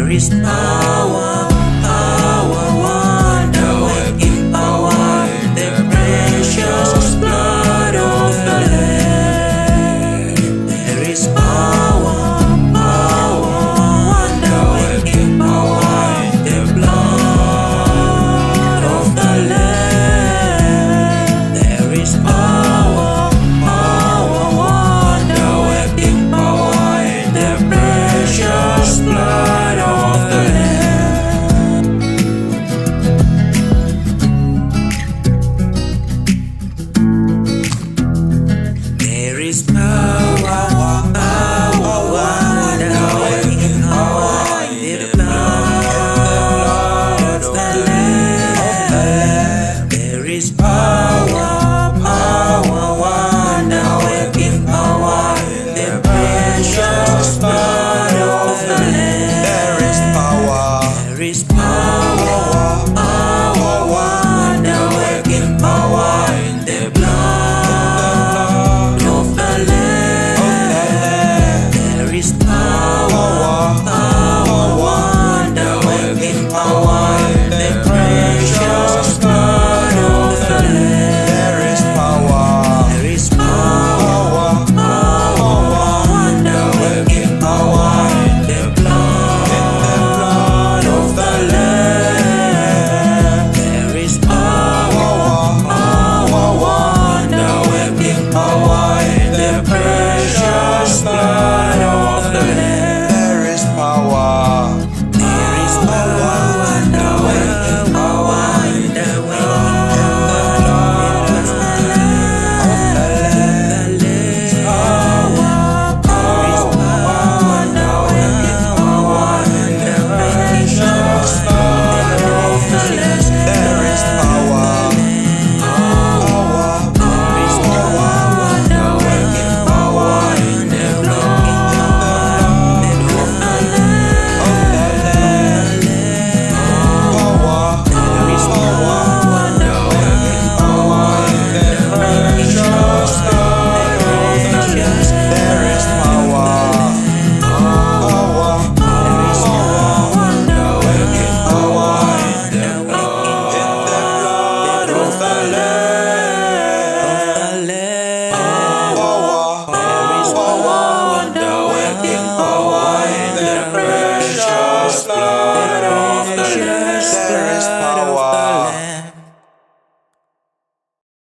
There is power, power, wonder-working power in the precious blood of the Lamb. There is power, power, wonder-working power in the blood of the Lamb. There is power, power, wonder-working power in the precious blood of the Lamb. There is power, power, wonder-working power in the blood of the Lamb. There is power, power, wonder-working power in the precious blood of the Lamb. There is power. There is